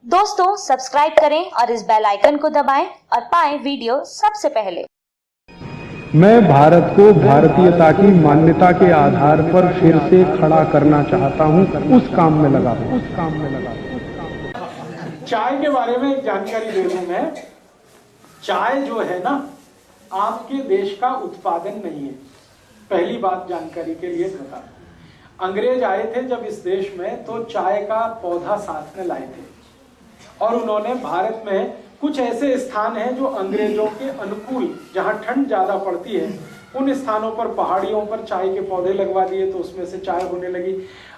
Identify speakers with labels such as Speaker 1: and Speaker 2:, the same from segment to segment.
Speaker 1: दोस्तों सब्सक्राइब करें और इस बेल आइकन को दबाएं और पाएं वीडियो सबसे पहले।
Speaker 2: मैं भारत को भारतीयता की मान्यता के आधार पर फिर से खड़ा करना चाहता हूं, उस काम में लगा हूं।
Speaker 3: चाय के बारे में एक जानकारी दे दूं मैं। चाय जो है ना, आपके देश का उत्पादन नहीं है। पहली बात जानकारी के लिए बता दूं, अंग्रेज आए थे जब इस देश में तो चाय का पौधा साथ में लाए थे और उन्होंने भारत में कुछ ऐसे स्थान हैं जो अंग्रेजों के अनुकूल, जहां ठंड ज्यादा पड़ती है, उन स्थानों पर पहाड़ियों पर चाय के पौधे लगवा दिए तो उसमें से चाय होने लगी।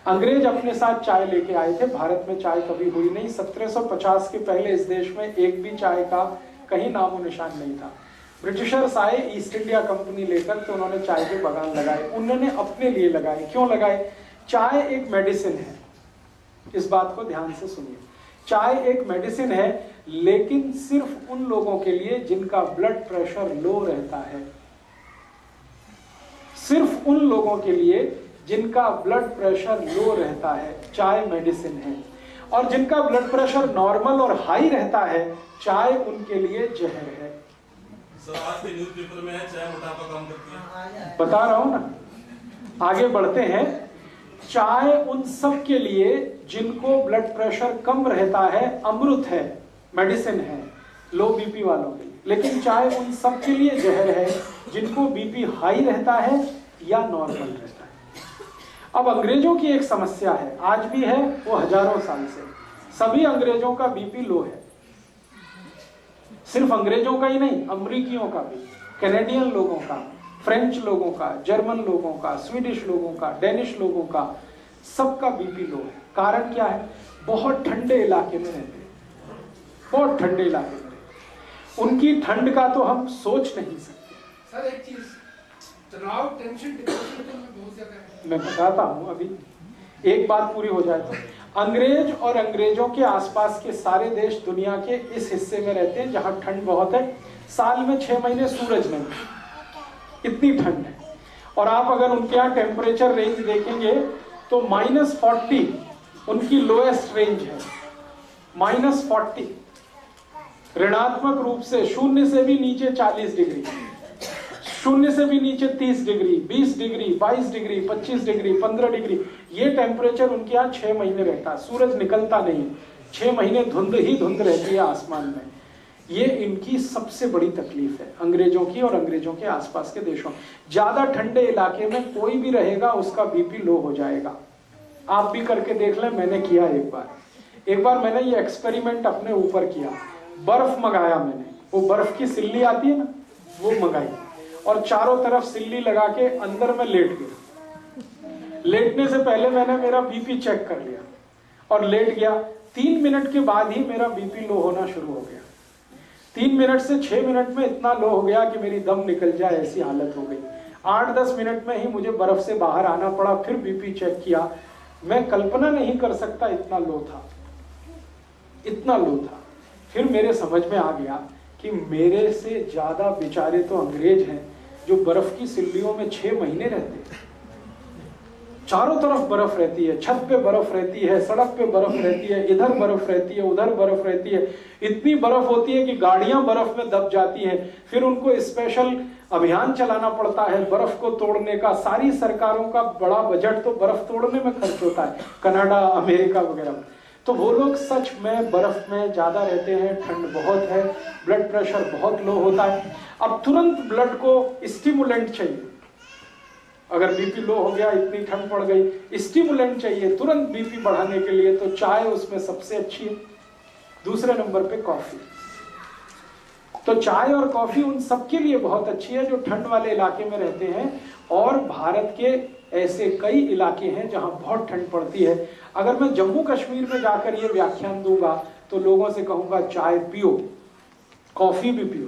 Speaker 3: अंग्रेज अपने साथ चाय लेके आए थे। भारत में चाय कभी हुई नहीं। 1750 के पहले इस देश में एक भी चाय का कहीं नामो निशान नहीं था। ब्रिटिशर्स आए ईस्ट इंडिया कंपनी लेकर, तो उन्होंने चाय के बागान लगाए। उन्होंने अपने लिए लगाए। क्यों लगाए? चाय एक मेडिसिन है, इस बात को ध्यान से सुनिए। चाय एक मेडिसिन है, लेकिन सिर्फ उन लोगों के लिए जिनका ब्लड प्रेशर लो रहता है। सिर्फ उन लोगों के लिए जिनका ब्लड प्रेशर लो रहता है चाय मेडिसिन है, और जिनका ब्लड प्रेशर नॉर्मल और हाई रहता है चाय उनके लिए जहर है।
Speaker 4: सर, आज के न्यूज़पेपर में है चाय मोटापा कम करती है।
Speaker 3: बता रहा हूं ना, आगे बढ़ते हैं। चाय उन सब के लिए जिनको ब्लड प्रेशर कम रहता है अमृत है, मेडिसिन है, लो बीपी वालों के लिए। लेकिन चाय उन सब के लिए जहर है जिनको बीपी हाई रहता है या नॉर्मल रहता है। अब अंग्रेजों की एक समस्या है, आज भी है, वो हजारों साल से। सभी अंग्रेजों का बीपी लो है। सिर्फ अंग्रेजों का ही नहीं, अमरीकियों का भी, कैनेडियन लोगों का, फ्रेंच लोगों का, जर्मन लोगों का, स्वीडिश लोगों का, डेनिश लोगों का, सबका बीपी लो है। कारण क्या है? बहुत ठंडे इलाके में रहते हैं, बहुत ठंडे इलाके में रहते हैं। उनकी ठंड का तो हम सोच नहीं सकते।
Speaker 5: सर एक चीज, तनाव, टेंशन, डिप्रेशन तो बहुत ज्यादा है।
Speaker 3: मैं बताता हूं, अभी एक बात पूरी हो जाए तो। अंग्रेज और अंग्रेजों के आसपास के सारे देश दुनिया के इस हिस्से में रहते हैं जहां ठंड बहुत है। साल में 6 महीने सूरज नहीं, इतनी ठंड है। और आप अगर उनके यहाँ टेम्परेचर रेंज देखेंगे तो -40 उनकी लोएस्ट रेंज है। -40 ऋणात्मक रूप से, शून्य से भी नीचे 40 डिग्री, शून्य से भी नीचे 30 degree, 20 degree, 22 degree, 25 degree, 15 degree, ये टेम्परेचर उनके यहाँ 6 महीने रहता है। सूरज निकलता नहीं, 6 महीने धुंध ही धुंध रहती है आसमान में। ये इनकी सबसे बड़ी तकलीफ है, अंग्रेजों की और अंग्रेजों के आसपास के देशों। ज्यादा ठंडे इलाके में कोई भी रहेगा उसका बीपी लो हो जाएगा। आप भी करके देख लें, मैंने किया एक बार मैंने ये एक्सपेरिमेंट अपने ऊपर किया। बर्फ मंगाया मैंने, वो बर्फ की सिल्ली आती है ना, वो मंगाई और चारों तरफ सिल्ली लगा के अंदर में लेट गया। लेटने से पहले मैंने मेरा बीपी चेक कर लिया और लेट गया। 3 मिनट के बाद ही मेरा बीपी लो होना शुरू हो गया। 3 मिनट से 6 मिनट में इतना लो हो गया कि मेरी दम निकल जाए ऐसी हालत हो गई। 8-10 मिनट में ही मुझे बर्फ से बाहर आना पड़ा। फिर बीपी चेक किया, मैं कल्पना नहीं कर सकता इतना लो था, इतना लो था। फिर मेरे समझ में आ गया कि मेरे से ज्यादा बेचारे तो अंग्रेज हैं जो बर्फ की सिल्लियों में 6 महीने रहते हैं। चारों तरफ बर्फ रहती है, छत पे बर्फ रहती है, सड़क पे बर्फ रहती है, इधर बर्फ रहती है, उधर बर्फ रहती है। इतनी बर्फ होती है कि गाड़ियां बर्फ में दब जाती हैं। फिर उनको स्पेशल अभियान चलाना पड़ता है बर्फ को तोड़ने का। सारी सरकारों का बड़ा बजट तो बर्फ तोड़ने में खर्च होता है, कनाडा, अमेरिका वगैरह। तो वो लोग सच में बर्फ में ज्यादा रहते हैं, ठंड बहुत है, ब्लड प्रेशर बहुत लो होता है। अब तुरंत ब्लड को स्टिमुलेंट चाहिए। अगर बीपी लो हो गया, इतनी ठंड पड़ गई, स्टिमुलेंट चाहिए तुरंत बीपी बढ़ाने के लिए, तो चाय उसमें सबसे अच्छी है। दूसरे नंबर पे कॉफी। तो चाय और कॉफी उन सबके लिए बहुत अच्छी है जो ठंड वाले इलाके में रहते हैं। और भारत के ऐसे कई इलाके हैं जहां बहुत ठंड पड़ती है। अगर मैं जम्मू कश्मीर में जाकर ये व्याख्यान दूंगा तो लोगों से कहूंगा चाय पियो, कॉफी भी पियो,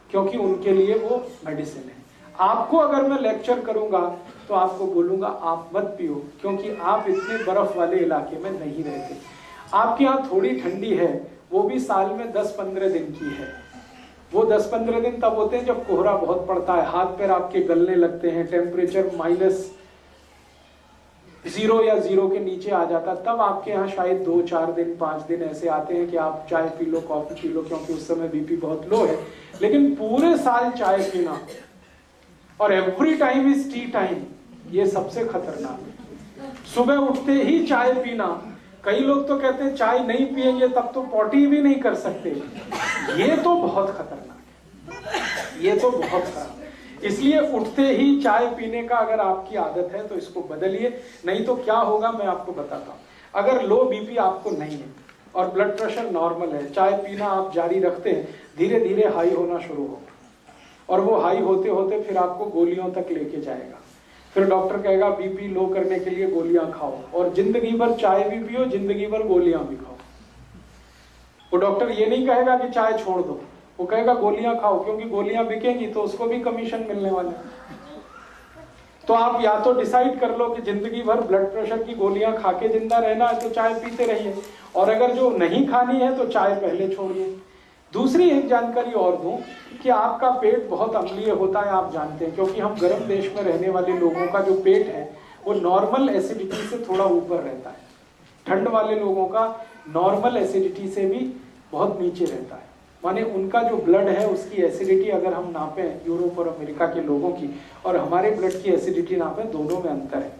Speaker 3: क्योंकि उनके लिए वो मेडिसिन है। आपको अगर मैं लेक्चर करूंगा तो आपको बोलूंगा आप मत पियो, क्योंकि आप इतने बर्फ वाले इलाके में नहीं रहते। आपके यहाँ थोड़ी ठंडी है, वो भी साल में 10-15 दिन की है। वो 10-15 दिन तब होते हैं जब कोहरा बहुत पड़ता है, हाथ पैर आपके गलने लगते हैं, टेम्परेचर 0 या 0 के नीचे आ जाता, तब आपके यहाँ शायद 2-4 दिन 5 दिन ऐसे आते हैं कि आप चाय P low, coffee P low, क्योंकि उस समय बीपी बहुत लो है। लेकिन पूरे साल चाय पीना और every time is T time, ये सबसे खतरनाक है। सुबह उठते ही चाय पीना, कई लोग तो कहते हैं चाय नहीं पिएंगे तब तो पॉटी भी नहीं कर सकते, ये तो बहुत खतरनाक है, ये तो बहुत खराब है। इसलिए उठते ही चाय पीने का अगर आपकी आदत है तो इसको बदलिए, नहीं तो क्या होगा मैं आपको बताता हूँ। अगर लो बीपी आपको नहीं है और ब्लड प्रेशर नॉर्मल है, चाय पीना आप जारी रखते हैं, धीरे धीरे हाई होना शुरू होगा और वो हाई होते होते फिर आपको गोलियों तक लेके जाएगा। फिर डॉक्टर कहेगा बीपी लो करने के लिए गोलियां खाओ, और जिंदगी भर चाय भी पियो, जिंदगी भर गोलियां भी खाओ। वो डॉक्टर ये नहीं कहेगा कि चाय छोड़ दो, वो कहेगा गोलियां खाओ, क्योंकि गोलियां बिकेंगी तो उसको भी कमीशन मिलने वाला है। तो आप या तो डिसाइड कर लो कि जिंदगी भर ब्लड प्रेशर की गोलियां खा के जिंदा रहना है तो चाय पीते रहिए, और अगर जो नहीं खानी है तो चाय पहले छोड़िए। दूसरी एक जानकारी और दूं कि आपका पेट बहुत अम्लीय होता है, आप जानते हैं, क्योंकि हम गर्म देश में रहने वाले लोगों का जो पेट है वो नॉर्मल एसिडिटी से थोड़ा ऊपर रहता है। ठंड वाले लोगों का नॉर्मल एसिडिटी से भी बहुत नीचे रहता है, माने उनका जो ब्लड है उसकी एसिडिटी अगर हम नापें यूरोप और अमेरिका के लोगों की और हमारे ब्लड की एसिडिटी नापें, दोनों में अंतर है।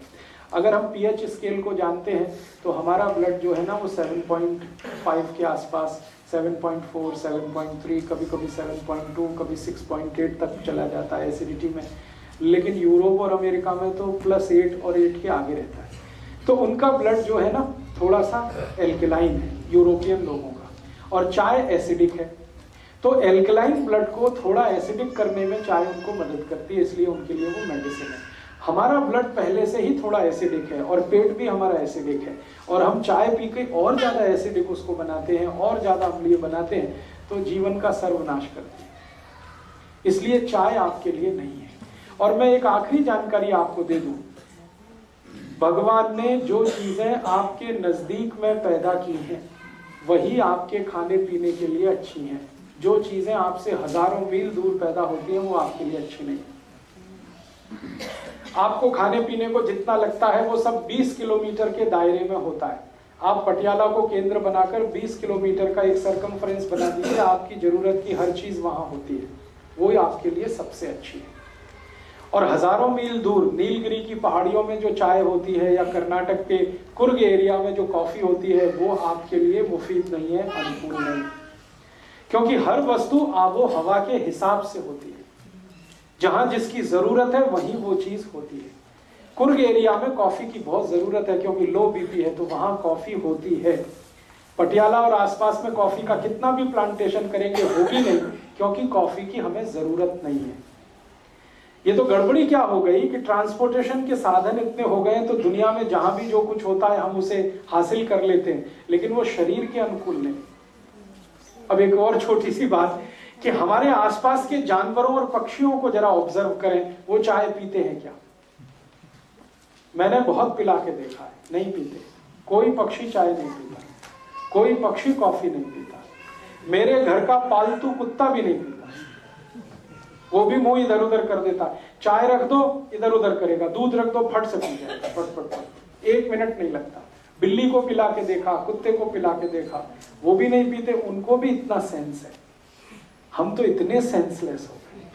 Speaker 3: अगर हम पीएच स्केल को जानते हैं तो हमारा ब्लड जो है ना वो 7.5 के आसपास, 7.4, 7.3, कभी कभी 7.2, कभी 6.8 तक चला जाता है एसिडिटी में। लेकिन यूरोप और अमेरिका में तो +8 और 8 के आगे रहता है। तो उनका ब्लड जो है ना थोड़ा सा एल्कलाइन है यूरोपियन लोगों का, और चाय एसिडिक है। तो एल्कलाइन ब्लड को थोड़ा एसिडिक करने में चाय उनको मदद करती है, इसलिए उनके लिए वो मेडिसिन है। हमारा ब्लड पहले से ही थोड़ा एसिडिक है और पेट भी हमारा एसिडिक है, और हम चाय पी के और ज़्यादा एसिडिक उसको बनाते हैं और ज़्यादा अम्लीय बनाते हैं, तो जीवन का सर्वनाश करते हैं। इसलिए चाय आपके लिए नहीं है। और मैं एक आखिरी जानकारी आपको दे दूं, भगवान ने जो चीज़ें आपके नज़दीक में पैदा की हैं वही आपके खाने पीने के लिए अच्छी हैं। जो चीज़ें आपसे हजारों मील दूर पैदा होती हैं वो आपके लिए अच्छी नहीं। आपको खाने पीने को जितना लगता है वो सब 20 किलोमीटर के दायरे में होता है। आप पटियाला को केंद्र बनाकर 20 किलोमीटर का एक सरकमफ्रेंस बना दीजिए, आपकी जरूरत की हर चीज वहां होती है, वो आपके लिए सबसे अच्छी है। और हजारों मील दूर नीलगिरी की पहाड़ियों में जो चाय होती है या कर्नाटक के कुर्ग एरिया में जो कॉफी होती है वो आपके लिए मुफीद नहीं है, अनुकूल नहीं, क्योंकि हर वस्तु आबो हवा के हिसाब से होती है। जहां जिसकी जरूरत है वहीं वो चीज होती है। कुर्ग एरिया में कॉफी की बहुत जरूरत है क्योंकि लो बीपी है, तो वहां कॉफी होती है। पटियाला और आसपास में कॉफी का कितना भी प्लांटेशन करेंगे होगी नहीं, क्योंकि कॉफी की हमें जरूरत नहीं है। ये तो गड़बड़ी क्या हो गई कि ट्रांसपोर्टेशन के साधन इतने हो गए तो दुनिया में जहां भी जो कुछ होता है हम उसे हासिल कर लेते हैं, लेकिन वो शरीर के अनुकूल नहीं। अब एक और छोटी सी बात कि हमारे आसपास के जानवरों और पक्षियों को जरा ऑब्जर्व करें, वो चाय पीते हैं क्या? मैंने बहुत पिला के देखा है, नहीं पीते। कोई पक्षी चाय नहीं पीता, कोई पक्षी कॉफी नहीं पीता, मेरे घर का पालतू कुत्ता भी नहीं पीता। वो भी मुंह इधर उधर कर देता है। चाय रख दो इधर उधर करेगा, दूध रख दो फट से पी जाएगा, फट फट फट, 1 मिनट नहीं लगता। बिल्ली को पिला के देखा, कुत्ते को पिला के देखा, वो भी नहीं पीते। उनको भी इतना सेंस है, हम तो इतने सेंसलेस हो गए।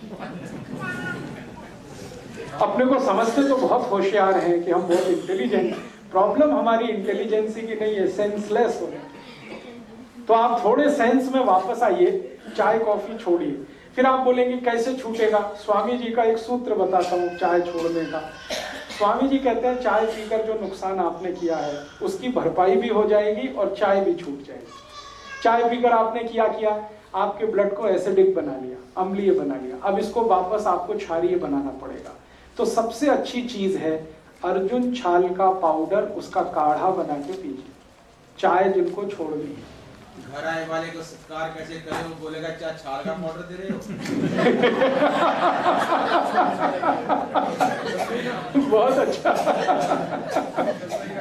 Speaker 3: अपने को समझते तो बहुत होशियार हैं कि हम बहुत इंटेलिजेंट। प्रॉब्लम हमारी इंटेलिजेंसी की नहीं है, सेंसलेस हो गए। तो आप थोड़े सेंस में वापस आइए, चाय कॉफी छोड़िए। फिर आप बोलेंगे कैसे छूटेगा? स्वामी जी का एक सूत्र बताता हूँ चाय छोड़ने का। स्वामी जी कहते हैं चाय पीकर जो नुकसान आपने किया है उसकी भरपाई भी हो जाएगी और चाय भी छूट जाएगी। चाय पीकर आपने क्या किया? आपके ब्लड को एसिडिक बना लिया, अम्लीय बना लिया। अब इसको वापस आपको क्षारीय बनाना पड़ेगा। तो सबसे अच्छी चीज है अर्जुन छाल का पाउडर, उसका काढ़ा बना के पीजिए। चाय जिनको छोड़नी है,
Speaker 4: घर आए वाले को सत्कार कैसे करें, वो बोलेगा क्या छाल का पाउडर दे रहे हो?
Speaker 3: बहुत अच्छा।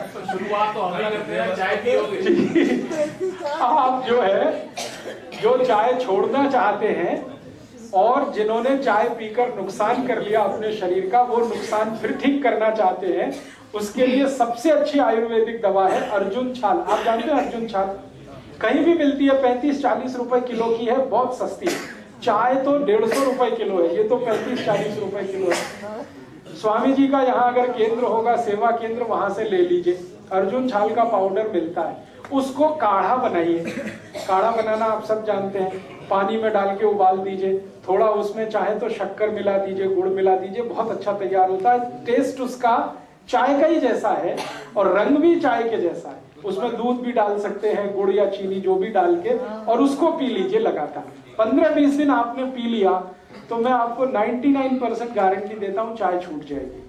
Speaker 6: तो शुरुआत तो हमें करते हैं, चाय पियोगे।
Speaker 3: आप जो है जो चाय छोड़ना चाहते हैं और जिन्होंने चाय पीकर नुकसान कर लिया अपने शरीर का, वो नुकसान फिर ठीक करना चाहते हैं, उसके लिए सबसे अच्छी आयुर्वेदिक दवा है अर्जुन छाल। आप जानते हैं अर्जुन छाल कहीं भी मिलती है, 35-40 रुपए किलो की है, बहुत सस्ती है। चाय तो 150 रुपए किलो है, ये तो 35-40 रुपए किलो है। स्वामी जी का यहाँ अगर केंद्र होगा, सेवा केंद्र, वहां से ले लीजिए। अर्जुन छाल का पाउडर मिलता है, उसको काढ़ा बनाइए। काढ़ा बनाना आप सब जानते हैं, पानी में डाल के उबाल दीजिए, थोड़ा उसमें चाहे तो शक्कर मिला दीजिए, गुड़ मिला दीजिए, बहुत अच्छा तैयार होता है। टेस्ट उसका चाय का ही जैसा है और रंग भी चाय के जैसा है। उसमें दूध भी डाल सकते हैं, गुड़ या चीनी जो भी डाल के, और उसको पी लीजिए लगातार। 15-20 दिन आपने पी लिया तो मैं आपको 99% गारंटी देता हूं चाय छूट जाएगी।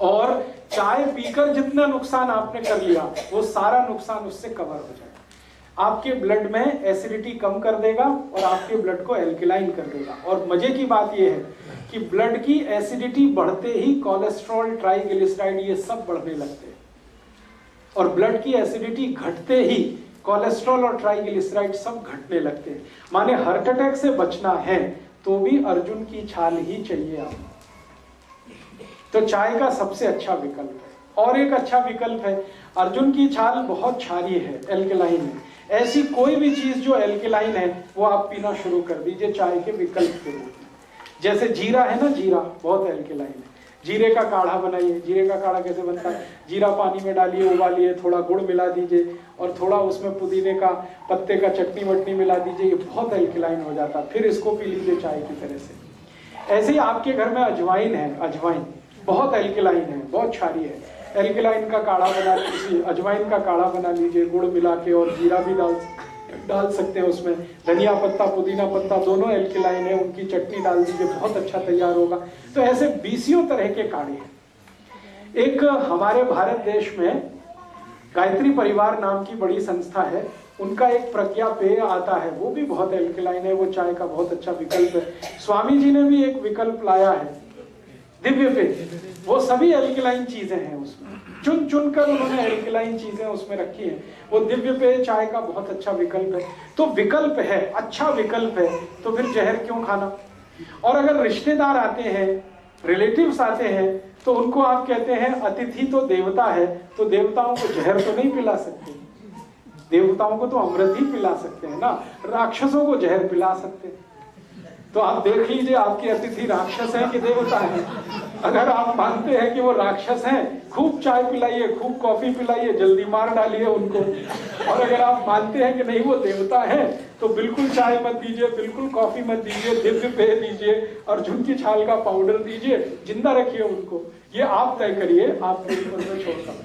Speaker 3: और चाय पीकर जितना नुकसान आपने कर लिया वो सारा नुकसान उससे कवर हो जाएगा। आपके ब्लड में एसिडिटी कम कर देगा और आपके ब्लड को एल्कलाइन कर देगा। और मजे की बात यह है कि ब्लड की एसिडिटी बढ़ते ही कोलेस्ट्रॉल, ट्राइग्लिसराइड ये सब बढ़ने लगते हैं, और ब्लड की एसिडिटी घटते ही कोलेस्ट्रॉल और ट्राइग्लिसराइड सब घटने लगते हैं। माने हार्ट अटैक से बचना है तो भी अर्जुन की छाल ही चाहिए आपको। तो चाय का सबसे अच्छा विकल्प है। और एक अच्छा विकल्प है, अर्जुन की छाल बहुत क्षारीय है, एल्कलाइन है। ऐसी कोई भी चीज जो एल्कलाइन है वो आप पीना शुरू कर दीजिए चाय के विकल्प के रूप में। जैसे जीरा है ना, जीरा बहुत एल्कलाइन है, जीरे का काढ़ा बनाइए। जीरे का काढ़ा कैसे बनता है? जीरा पानी में डालिए, उबालिए, थोड़ा गुड़ मिला दीजिए और थोड़ा उसमें पुदीने का पत्ते का चटनी वटनी मिला दीजिए, ये बहुत एल्कलाइन हो जाता है। फिर इसको पी लीजिए चाय की तरह से। ऐसे ही आपके घर में अजवाइन है, अजवाइन बहुत एल्कलाइन है, बहुत क्षारीय है। एल्कलाइन का काढ़ा बना लीजिए, अजवाइन का काढ़ा बना लीजिए गुड़ मिला के, और जीरा भी डाल सकते हैं उसमें। धनिया पत्ता, पुदीना पत्ता दोनों एल्कलाइन है, उनकी चटनी डाल दीजिए, बहुत अच्छा तैयार होगा। तो ऐसे 20 तरह के काढ़े हैं। एक हमारे भारत देश में गायत्री परिवार नाम की बड़ी संस्था है, उनका एक प्रज्ञा पेय आता है, वो भी बहुत एल्कलाइन है, वो चाय का बहुत अच्छा विकल्प है। स्वामी जी ने भी एक विकल्प लाया है, दिव्य पेय, वो सभी एल्कलाइन चीजें हैं उसमें, चुन चुन कर उन्होंने एल्कलाइन चीजें उसमें रखी हैं। वो दिव्य पेय चाय का बहुत अच्छा विकल्प है। तो विकल्प है, अच्छा विकल्प है, तो फिर जहर क्यों खाना? और अगर रिश्तेदार आते हैं, रिलेटिव्स आते हैं, तो उनको आप कहते हैं अतिथि तो देवता है, तो देवताओं को जहर तो नहीं पिला सकते, देवताओं को तो अमृत ही पिला सकते हैं ना, राक्षसों को जहर पिला सकते हैं। तो आप देख लीजिए आपके अतिथि राक्षस हैं कि देवता हैं। अगर आप मानते हैं कि वो राक्षस हैं, खूब चाय पिलाइए, खूब कॉफी पिलाइए, जल्दी मार डालिए उनको। और अगर आप मानते हैं कि नहीं वो देवता है, तो बिल्कुल चाय मत दीजिए, बिल्कुल कॉफी मत दीजिए, दिव्य पेय दीजिए, अर्जुन की छाल का पाउडर दीजिए, जिंदा रखिए उनको। ये आप तय करिए, आपको ऊपर में छोड़ता हूं।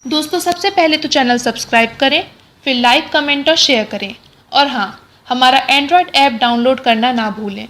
Speaker 7: दोस्तों, सबसे पहले तो चैनल सब्सक्राइब करें, फिर लाइक, कमेंट और शेयर करें। और हाँ, हमारा एंड्रॉयड ऐप डाउनलोड करना ना भूलें।